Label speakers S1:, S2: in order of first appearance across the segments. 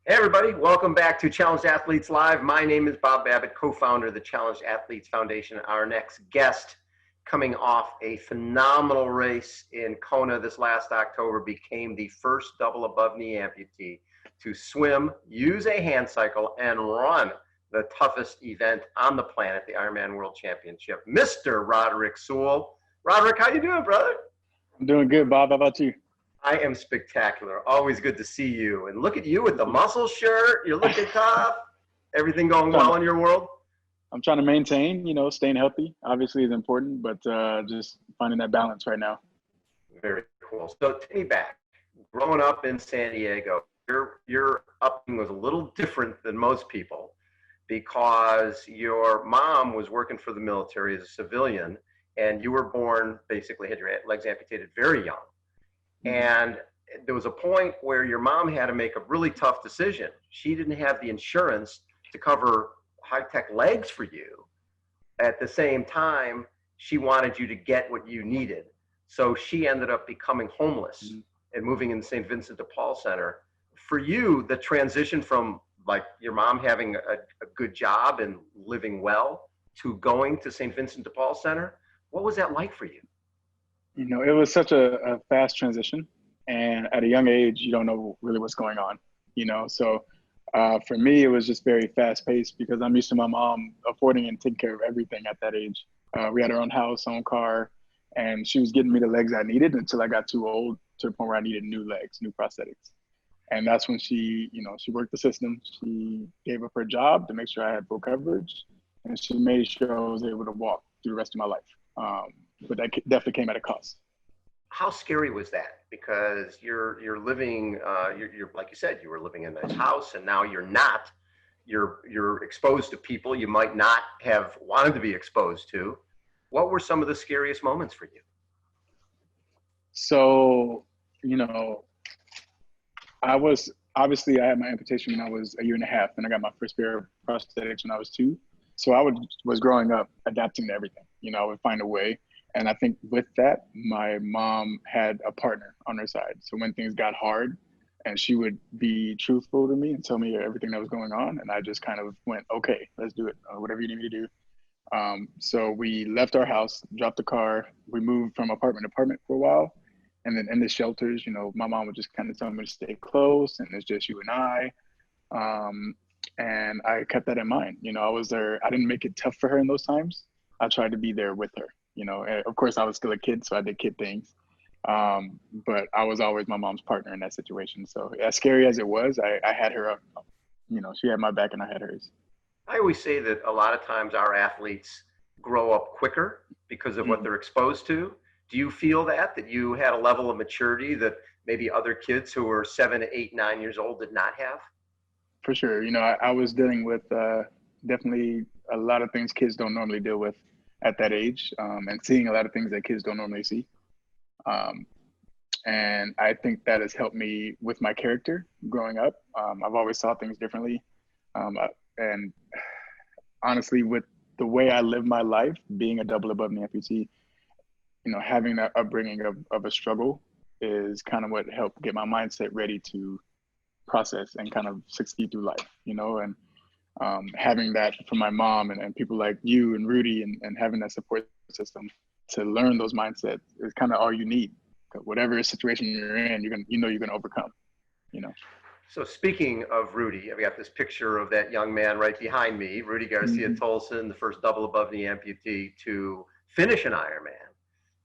S1: Hey everybody, welcome back to Challenged Athletes Live. My name is Bob Babbitt, co-founder of the Challenged Athletes Foundation. Our next guest, coming off a phenomenal race in Kona this last October, became the first double above knee amputee to swim, use a hand cycle, and run the toughest event on the planet, the Ironman World Championship, Mr. Roderick Sewell. Roderick, how you doing, brother?
S2: I'm doing good, Bob. How about you?
S1: I am spectacular. Always good to see you. And look at you with the muscle shirt. You're looking tough. Everything going well in your world?
S2: I'm trying to maintain, staying healthy obviously is important, but just finding that balance right now.
S1: Very cool. So take me back. Growing up in San Diego, your upbringing was a little different than most people because your mom was working for the military as a civilian, and you were born, basically had your legs amputated very young. And there was a point where your mom had to make a really tough decision. She didn't have the insurance to cover high-tech legs for you. At the same time, she wanted you to get what you needed. So she ended up becoming homeless and moving in the St. Vincent de Paul Center. For you, the transition from like your mom having a good job and living well to going to St. Vincent de Paul Center, what was that like for you?
S2: It was such a fast transition, and at a young age, you don't know really what's going on, So for me, it was just very fast paced because I'm used to my mom affording and taking care of everything at that age. We had our own house, own car, and she was getting me the legs I needed until I got too old to the point where I needed new legs, new prosthetics. And that's when she worked the system. She gave up her job to make sure I had full coverage, and she made sure I was able to walk through the rest of my life. But that definitely came at a cost.
S1: How scary was that? Because you're living, you're like you said, you were living in a nice house, and now you're not. You're exposed to people you might not have wanted to be exposed to. What were some of the scariest moments for you?
S2: So, I had my amputation when I was a year and a half, and I got my first pair of prosthetics when I was 2. So I was growing up adapting to everything. I would find a way. And I think with that, my mom had a partner on her side. So when things got hard, and she would be truthful to me and tell me everything that was going on, and I just kind of went, okay, let's do it, whatever you need me to do. So we left our house, dropped the car, we moved from apartment to apartment for a while. And then in the shelters, my mom would just kind of tell me to stay close, and it's just you and I. And I kept that in mind. I was there. I didn't make it tough for her in those times. I tried to be there with her. Of course, I was still a kid, so I did kid things. But I was always my mom's partner in that situation. So as scary as it was, I had her up. She had my back and I had hers.
S1: I always say that a lot of times our athletes grow up quicker because of what they're exposed to. Do you feel that you had a level of maturity that maybe other kids who were 7, 8, 9 years old did not have?
S2: For sure. I was dealing with definitely a lot of things kids don't normally deal with at that age, and seeing a lot of things that kids don't normally see. And I think that has helped me with my character growing up. I've always saw things differently. And honestly, with the way I live my life, being a double above knee amputee, having that upbringing of a struggle is kind of what helped get my mindset ready to process and kind of succeed through life, and having that from my mom and people like you and Rudy and having that support system to learn those mindsets is kind of all you need. Whatever situation you're in, you're gonna overcome.
S1: So speaking of Rudy, I've got this picture of that young man right behind me, Rudy Garcia Tolson, the first double above knee amputee to finish an Ironman.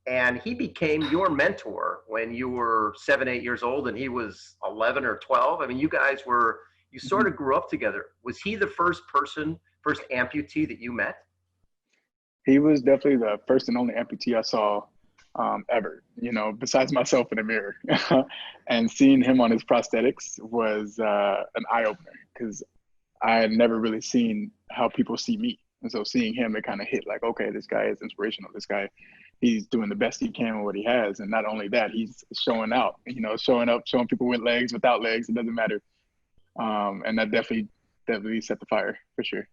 S1: And he became your mentor when you were 7, 8 years old, and he was 11 or 12. I mean, you sort of grew up together. Was he the first amputee that you met?
S2: He was definitely the first and only amputee I saw ever, besides myself in the mirror. And seeing him on his prosthetics was an eye-opener because I had never really seen how people see me. And so seeing him, it kind of hit like, okay, this guy is inspirational. This guy, he's doing the best he can with what he has. And not only that, he's showing out, showing up, showing people with legs, without legs, it doesn't matter. And that definitely set the fire for sure.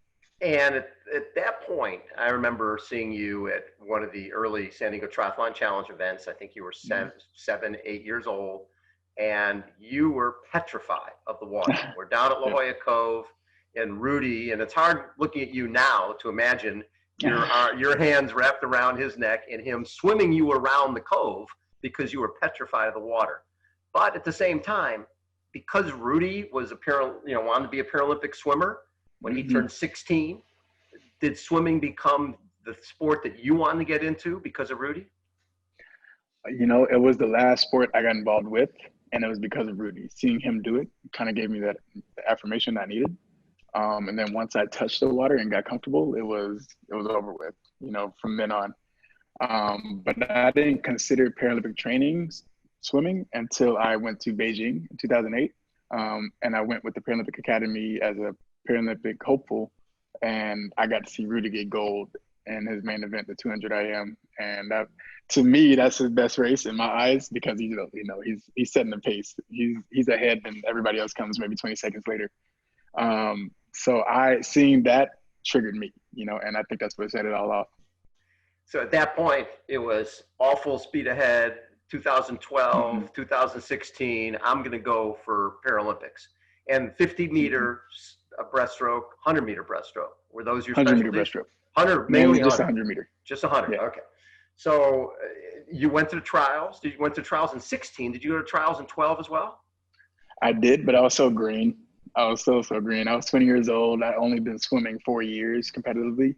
S1: And at that point, I remember seeing you at one of the early San Diego Triathlon Challenge events. I think you were 7, 8 years old. and you were petrified of the water. We're down at La Jolla Cove, and Rudy, and it's hard looking at you now to imagine your hands wrapped around his neck and him swimming you around the cove because you were petrified of the water. But at the same time, because Rudy was wanted to be a Paralympic swimmer when he turned 16, did swimming become the sport that you wanted to get into because of Rudy?
S2: You know, it was the last sport I got involved with, and it was because of Rudy. Seeing him do it kind of gave me the affirmation I needed. And then once I touched the water and got comfortable, it was over with, you know, from then on. But I didn't consider Paralympic training swimming until I went to Beijing in 2008. And I went with the Paralympic Academy as a Paralympic hopeful, and I got to see Rudy get gold in his main event, the 200 IM. And that, to me, that's his best race in my eyes, because he's setting the pace. He's ahead, and everybody else comes maybe 20 seconds later. So seeing that triggered me, you know, and I think that's what set it all off.
S1: So at that point, it was all full speed ahead. 2012, 2016, I'm going to go for Paralympics. And 50 meter breaststroke, 100 meter breaststroke. Were those your
S2: 100
S1: specialties?
S2: meter breaststroke.
S1: 100, mainly
S2: just
S1: 100.
S2: 100 meter.
S1: Just 100,
S2: yeah.
S1: Okay. So you went to the trials. You went to trials in 16. Did you go to trials in 12 as well?
S2: I did, but I was so green. I was so green. I was 20 years old. I'd only been swimming 4 years competitively.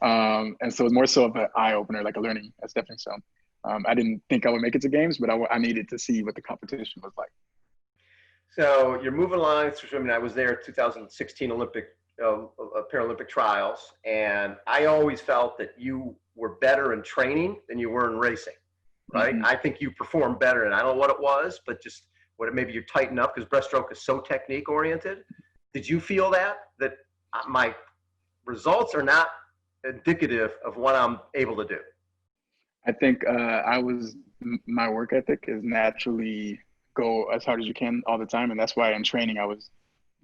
S2: And so it was more so of an eye-opener, like a stepping stone. I didn't think I would make it to games, but I needed to see what the competition was like.
S1: So you're moving along through swimming. I was there at 2016 Paralympic trials, and I always felt that you were better in training than you were in racing, right? I think you performed better, and I don't know what it was, but just maybe you tighten up, because breaststroke is so technique oriented. Did you feel that my results are not indicative of what I'm able to do?
S2: I think my work ethic is naturally go as hard as you can all the time. And that's why in training I was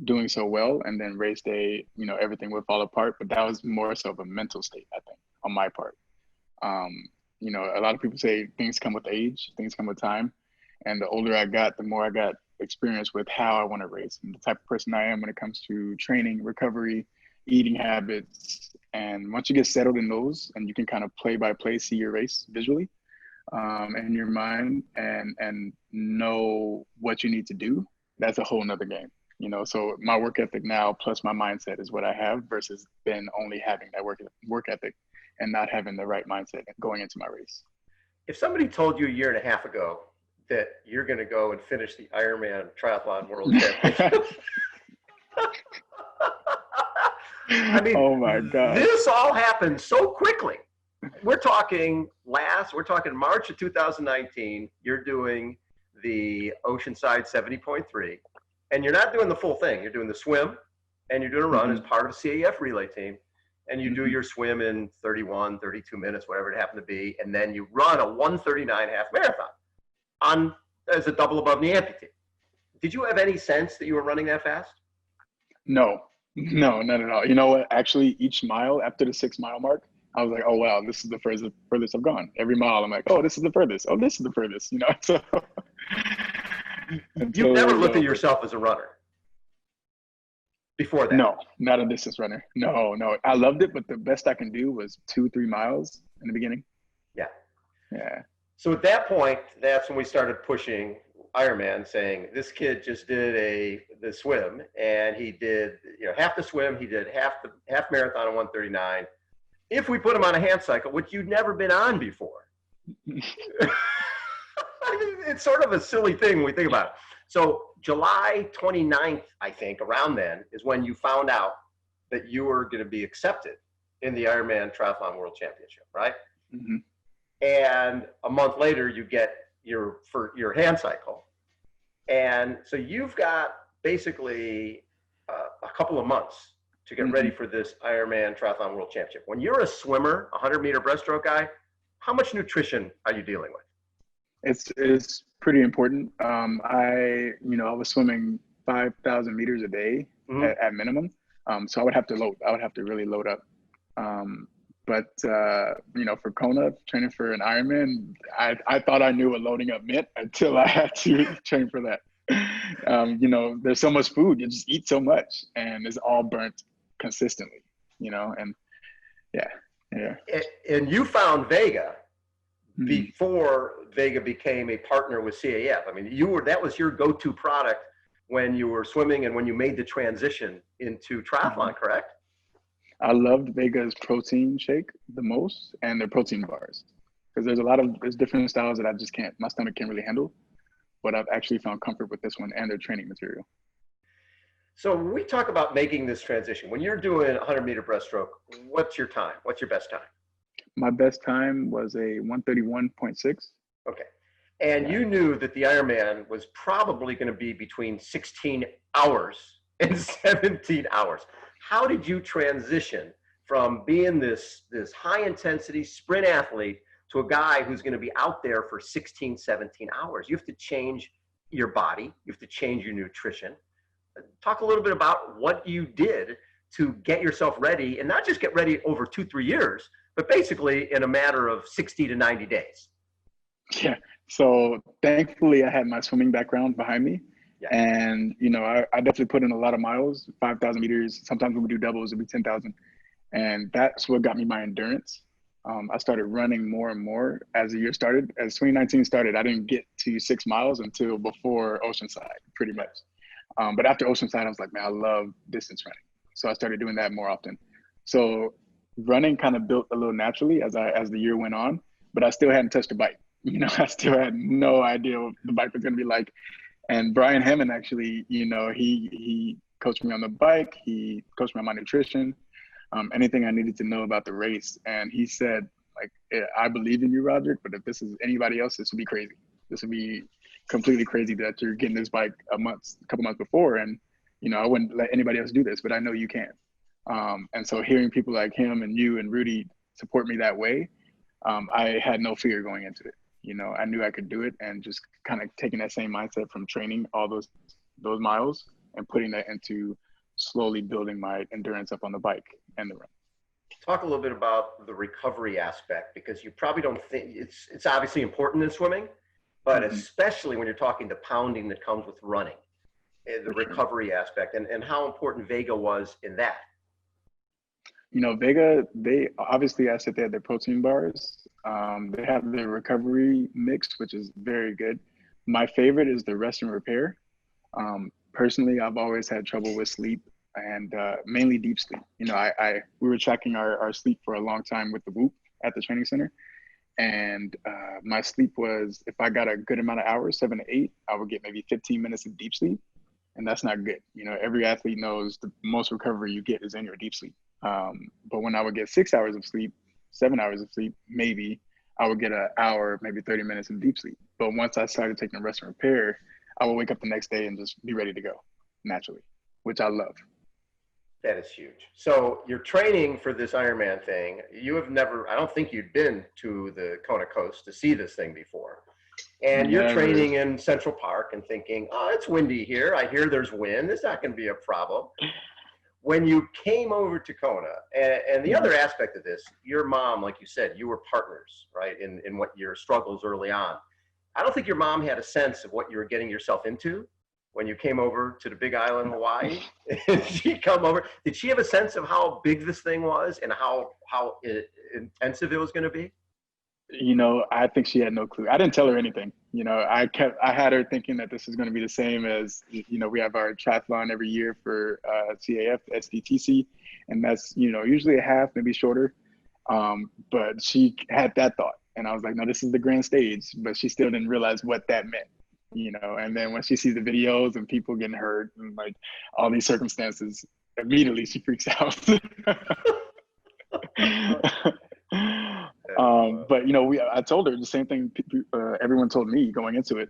S2: doing so well. And then race day, you know, everything would fall apart. But that was more so of a mental state, I think, on my part. You know, a lot of people say things come with age, things come with time. And the older I got, the more I got experience with how I want to race and the type of person I am when it comes to training, recovery, eating habits. And once you get settled in those, and you can kind of play by play see your race visually in your mind, and know what you need to do, that's a whole nother game, you know. So my work ethic now plus my mindset is what I have, versus then only having that work ethic and not having the right mindset going into my race.
S1: If somebody told you a year and a half ago that you're going to go and finish the Ironman Triathlon World Championship, I mean,
S2: oh my God,
S1: this all happened so quickly. We're talking March of 2019. You're doing the Oceanside 70.3, and you're not doing the full thing. You're doing the swim, and you're doing a run as part of a CAF relay team, and you do your swim in 31, 32 minutes, whatever it happened to be, and then you run a 1:39 half marathon as a double above knee amputee. Did you have any sense that you were running that fast?
S2: No, not at all. You know what? Actually, each mile after the 6 mile mark, I was like, oh, wow, this is the furthest I've gone. Every mile, I'm like, oh, this is the furthest. Oh, this is the furthest, you know? So
S1: you've never looked at yourself as a runner before that?
S2: No, not a distance runner. No. I loved it, but the best I can do was 2-3 miles in the beginning. Yeah.
S1: So at that point, that's when we started pushing Ironman, saying this kid just did the swim, and he did half the swim, he did half marathon in 1:39. If we put him on a hand cycle, which you'd never been on before, I mean, it's sort of a silly thing when we think about it. So July 29th, I think, around then, is when you found out that you were going to be accepted in the Ironman Triathlon World Championship, right?
S2: Mm-hmm.
S1: And a month later, you get your hand cycle. And so you've got basically a couple of months to get ready for this Ironman Triathlon World Championship. When you're a swimmer, 100-meter breaststroke guy, how much nutrition are you dealing with?
S2: It's pretty important. I was swimming 5,000 meters a day at minimum. So I would have to really load up. But for Kona, training for an Ironman, I thought I knew what loading up meant until I had to train for that. There's so much food, you just eat so much, and it's all burnt consistently. And yeah.
S1: And you found Vega before Vega became a partner with CAF. I mean, that was your go-to product when you were swimming and when you made the transition into triathlon, correct?
S2: I loved Vega's protein shake the most, and their protein bars, because there's different styles that my stomach can't really handle, but I've actually found comfort with this one and their training material.
S1: So when we talk about making this transition, when you're doing 100-meter breaststroke, what's your time? What's your best time?
S2: My best time was a 1:31.6.
S1: Okay. And you knew that the Ironman was probably going to be between 16 hours and 17 hours. How did you transition from being this high-intensity sprint athlete to a guy who's going to be out there for 16, 17 hours? You have to change your body. You have to change your nutrition. Talk a little bit about what you did to get yourself ready, and not just get ready over 2-3 years, but basically in a matter of 60 to 90 days.
S2: Yeah. So thankfully I had my swimming background behind me. Yeah. And, I definitely put in a lot of miles, 5,000 meters. Sometimes when we do doubles, it'd be 10,000. And that's what got me my endurance. I started running more and more as the year started. As 2019 started, I didn't get to 6 miles until before Oceanside, pretty much. But after Oceanside, I was like, man, I love distance running. So I started doing that more often. So running kind of built a little naturally as the year went on, but I still hadn't touched a bike. I still had no idea what the bike was going to be like. And Brian Hammond actually, he coached me on the bike. He coached me on my nutrition, anything I needed to know about the race. And he said, I believe in you, Roderick, but if this is anybody else, this would be crazy. This would be completely crazy that you're getting this bike a couple months before. And, I wouldn't let anybody else do this, but I know you can. And so hearing people like him and you and Rudy support me that way, I had no fear going into it. I knew I could do it, and just kind of taking that same mindset from training all those miles and putting that into slowly building my endurance up on the bike and the run.
S1: Talk a little bit about the recovery aspect, because you probably don't think it's obviously important in swimming, but especially when you're talking the pounding that comes with running, the recovery aspect, and how important Vega was in that.
S2: Vega, they obviously, I said they had their protein bars. They have their recovery mix, which is very good. My favorite is the rest and repair. Personally, I've always had trouble with sleep, and mainly deep sleep. We were tracking our sleep for a long time with the Whoop at the training center. And my sleep was, if I got a good amount of hours, 7 to 8, I would get maybe 15 minutes of deep sleep. And that's not good. Every athlete knows the most recovery you get is in your deep sleep. But when I would get 6 hours of sleep, 7 hours of sleep, maybe I would get an hour, maybe 30 minutes of deep sleep. But once I started taking the rest and repair, I would wake up the next day and just be ready to go naturally, which I love.
S1: That is huge. So you're training for this Ironman thing. You have never, I don't think you'd been to the Kona coast to see this thing before. And you're training in Central Park and thinking, oh, it's windy here. I hear there's wind. It's not going to be a problem. When you came over to Kona, and the other aspect of this, your mom, like you said, you were partners, right, in what your struggles early on. I don't think your mom had a sense of what you were getting yourself into when you came over to the Big Island, Hawaii. She come over. Did she have a sense of how big this thing was and how intensive it was going to be?
S2: I think she had no clue. I didn't tell her anything. I had her thinking that this is going to be the same as, we have our triathlon every year for CAF, SDTC, and that's, usually a half, maybe shorter. But she had that thought. And I was like, no, this is the grand stage, but she still didn't realize what that meant, and then when she sees the videos and people getting hurt and like all these circumstances, immediately she freaks out. But I told her the same thing everyone told me going into it.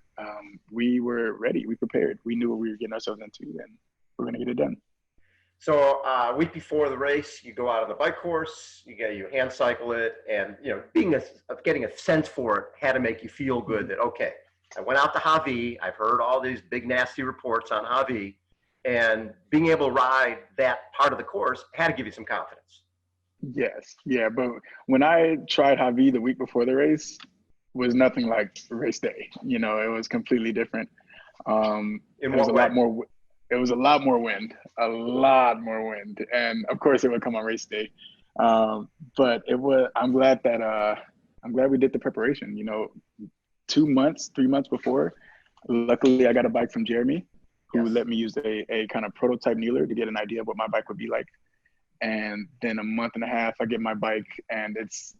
S2: We were ready, we prepared, we knew what we were getting ourselves into, and we're going to get it done.
S1: So a week before the race, you go out on the bike course, you hand cycle it, and getting a sense for it had to make you feel good that, okay, I went out to Hawi, I've heard all these big nasty reports on Hawi, and being able to ride that part of the course had to give you some confidence.
S2: Yes, yeah, but when I tried Javi the week before the race, was nothing like race day. You know, it was completely different.
S1: In
S2: It was
S1: what
S2: a
S1: way?
S2: lot more. It was a lot more wind, a lot more wind, and of course it would come on race day. But it was. I'm glad we did the preparation. You know, 2 months, 3 months before, luckily I got a bike from Jeremy, who
S1: Yes.
S2: let me use a kind of prototype kneeler to get an idea of what my bike would be like. And then a month and a half, I get my bike, and it's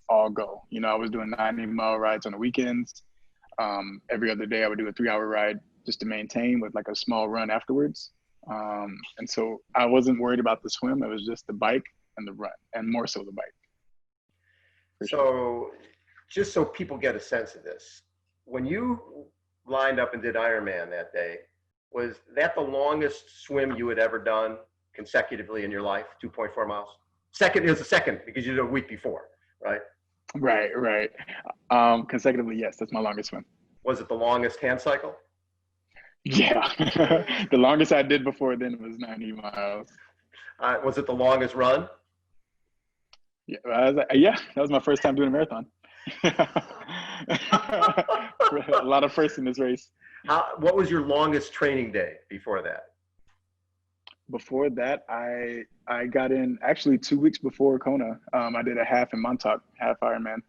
S2: all go. You know, I was doing 90-mile rides on the weekends. Every other day, I would do a 3-hour ride just to maintain with like a small run afterwards. And so I wasn't worried about the swim. It was just the bike and the run, and more so the bike, for sure.
S1: So, just so people get a sense of this, when you lined up and did Ironman that day, was that the longest swim you had ever done consecutively in your life? 2.4 miles. Second is the second because you did a week before, right?
S2: Right, right. Consecutively, yes, that's my longest swim.
S1: Was it the longest hand cycle?
S2: Yeah, the longest I did before then was 90 miles.
S1: Was it the longest run?
S2: Yeah, yeah, that was my first time doing a marathon. A lot of firsts in this race.
S1: What was your longest training day before that?
S2: Before that, I got in actually 2 weeks before Kona. I did a half in Montauk, half Ironman,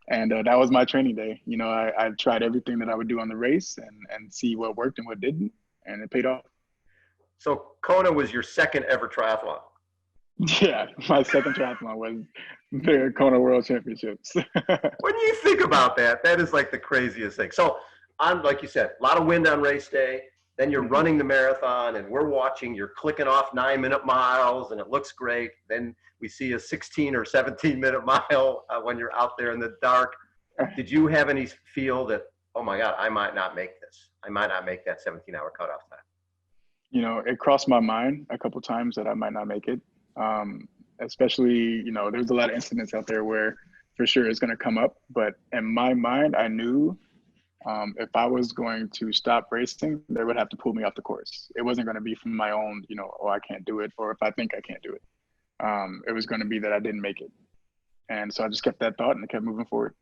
S2: and that was my training day. You know, I tried everything that I would do on the race and see what worked and what didn't, and it paid off.
S1: So Kona was your second ever triathlon.
S2: Yeah, my second triathlon was the Kona World Championships.
S1: When you think about that, that is like the craziest thing. So on, like you said, a lot of wind on race day. Then you're running the marathon and we're watching, you're clicking off 9-minute miles and it looks great. Then we see a 16 or 17-minute mile when you're out there in the dark. Did you have any feel that, oh my God, I might not make this. I might not make that 17-hour cutoff time?
S2: You know, it crossed my mind a couple times that I might not make it. Especially, you know, there's a lot of incidents out there where for sure it's going to come up. But in my mind, I knew if I was going to stop racing, they would have to pull me off the course. It wasn't going to be from my own, you know, oh, I can't do it, or if I think I can't do it. It was going to be that I didn't make it. And so I just kept that thought and I kept moving forward.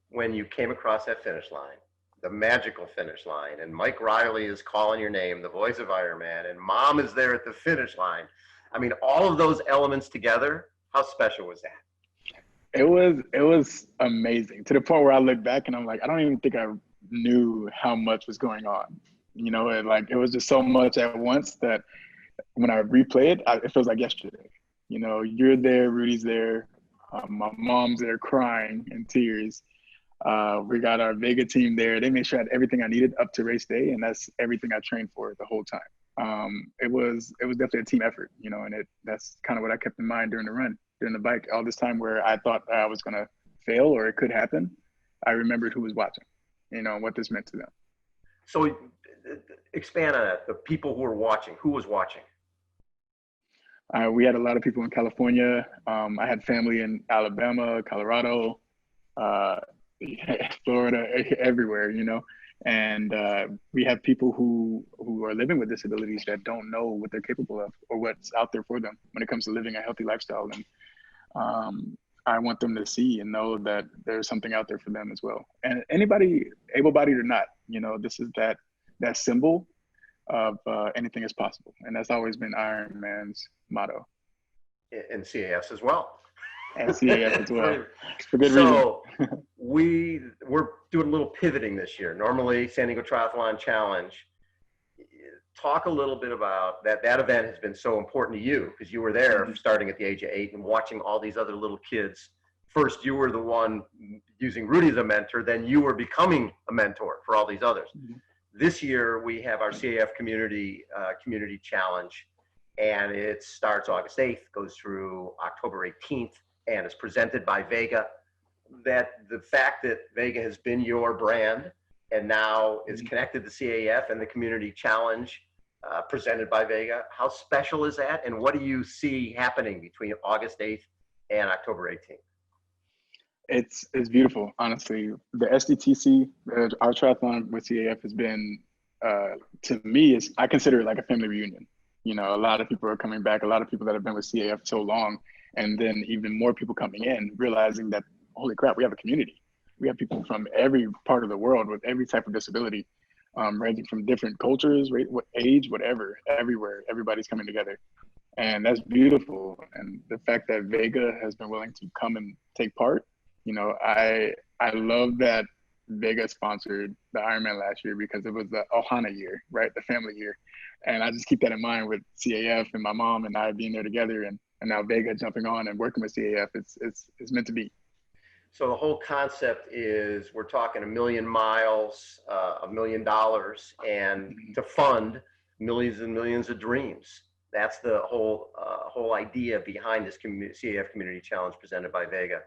S1: When you came across that finish line, the magical finish line, and Mike Riley is calling your name, the voice of Ironman, and mom is there at the finish line. I mean, all of those elements together, how special was that?
S2: It was amazing, to the point where I look back and I'm like, I don't even think I knew how much was going on. You know, it was just so much at once that when I replay it, it feels like yesterday. You know, you're there, Rudy's there, my mom's there crying in tears. We got our Vega team there. They made sure I had everything I needed up to race day, and that's everything I trained for the whole time. It was definitely a team effort, you know, and that's kind of what I kept in mind during the run, during the bike. All this time where I thought I was gonna fail or it could happen, I remembered who was watching, you know, what this meant to them.
S1: So expand on that. The people who were watching, who was watching?
S2: We had a lot of people in California. I had family in Alabama, Colorado, Florida, everywhere, you know. And we have people who are living with disabilities that don't know what they're capable of or what's out there for them when it comes to living a healthy lifestyle. And I want them to see and know that there's something out there for them as well. And anybody, able-bodied or not, you know, this is that symbol of anything is possible. And that's always been Ironman's motto.
S1: And CAS as well.
S2: And CAF as well, for good reason.
S1: So we're doing a little pivoting this year. Normally, San Diego Triathlon Challenge. Talk a little bit about that. That event has been so important to you because you were there starting at the age of 8 and watching all these other little kids. First, you were the one using Rudy as a mentor. Then you were becoming a mentor for all these others. This year, we have our CAF Community Challenge, and it starts August 8th, goes through October 18th, and is presented by Vega. That the fact that Vega has been your brand and now is connected to CAF and the Community Challenge presented by Vega, how special is that? And what do you see happening between August 8th and October 18th?
S2: It's beautiful, honestly. The SDTC, our triathlon with CAF has been, to me, I consider it like a family reunion. You know, a lot of people are coming back, a lot of people that have been with CAF so long, And then even more people coming in, realizing that, holy crap, we have a community. We have people from every part of the world with every type of disability, ranging from different cultures, what age, whatever, everywhere, everybody's coming together. And that's beautiful. And the fact that Vega has been willing to come and take part, I love that Vega sponsored the Ironman last year because it was the Ohana year, right? The family year. And I just keep that in mind with CAF and my mom and I being there together, and now Vega jumping on and working with CAF. It's meant to be.
S1: So the whole concept is we're talking 1 million miles, $1 million, and to fund millions and millions of dreams. That's the whole idea behind this CAF Community Challenge presented by Vega.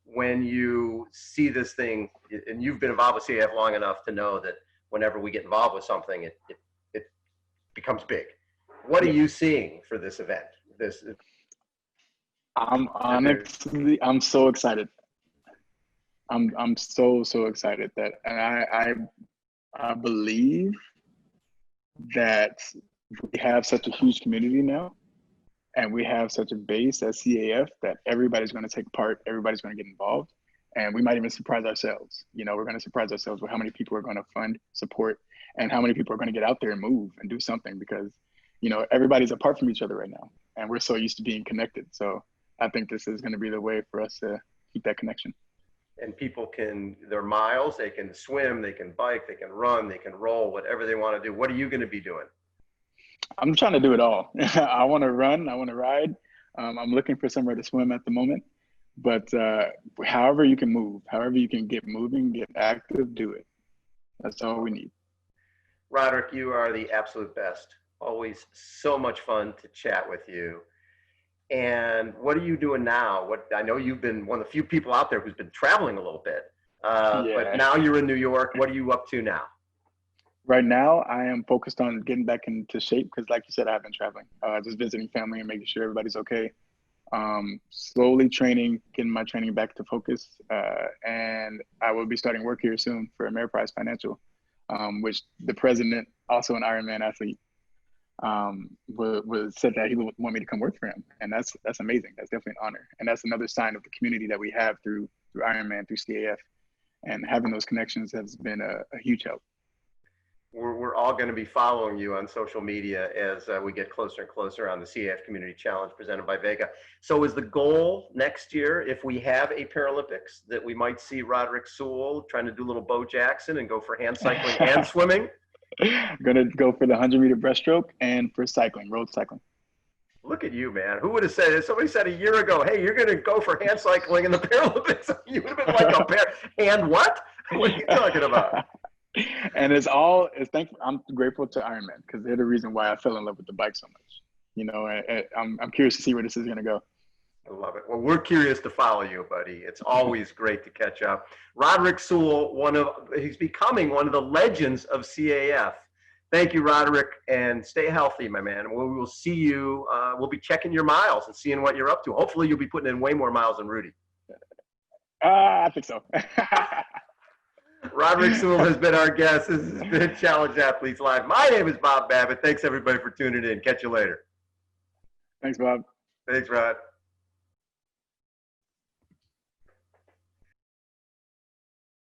S1: When you see this thing, and you've been involved with CAF long enough to know that whenever we get involved with something, it becomes big. What are you seeing for this event?
S2: I'm so excited. I'm so excited that, and I believe that we have such a huge community now, and we have such a base at CAF that everybody's going to take part, everybody's going to get involved, and we might even surprise ourselves. We're going to surprise ourselves with how many people are going to fund, support, and how many people are going to get out there and move and do something, because everybody's apart from each other right now, and we're so used to being connected. So I think this is going to be the way for us to keep that connection.
S1: And people their miles, they can swim, they can bike, they can run, they can roll, whatever they want to do. What are you going to be doing?
S2: I'm trying to do it all. I want to run, I want to ride. I'm looking for somewhere to swim at the moment, but however you can move, however you can get moving, get active, do it. That's all we need.
S1: Roderick, you are the absolute best. Always so much fun to chat with you. And what are you doing now? I know you've been one of the few people out there who's been traveling a little bit, but now you're in New York. What are you up to now?
S2: Right now, I am focused on getting back into shape because, like you said, I've been traveling, just visiting family and making sure everybody's okay. Slowly training, getting my training back to focus. And I will be starting work here soon for Ameriprise Financial, which the president, also an Ironman athlete, said that he would want me to come work for him. And that's amazing. That's definitely an honor. And that's another sign of the community that we have through Ironman, through CAF. And having those connections has been a huge help.
S1: We're all going to be following you on social media as we get closer and closer on the CAF Community Challenge presented by Vega. So is the goal next year, if we have a Paralympics, that we might see Roderick Sewell trying to do a little Bo Jackson and go for hand cycling and swimming?
S2: I'm going to go for the 100-meter breaststroke and for cycling, road cycling.
S1: Look at you, man. Who would have said it? Somebody said a year ago, hey, you're going to go for hand cycling in the Paralympics. You would have been like a bear. And what? What are you talking about?
S2: And I'm grateful to Ironman because they're the reason why I fell in love with the bike so much. I'm curious to see where this is going to go.
S1: I love it. Well, we're curious to follow you, buddy. It's always great to catch up. Roderick Sewell, he's becoming one of the legends of CAF. Thank you, Roderick, and stay healthy, my man. We will see you. We'll be checking your miles and seeing what you're up to. Hopefully, you'll be putting in way more miles than Rudy.
S2: I think so.
S1: Roderick Sewell has been our guest. This has been Challenge Athletes Live. My name is Bob Babbitt. Thanks, everybody, for tuning in. Catch you later.
S2: Thanks, Bob.
S1: Thanks, Rod.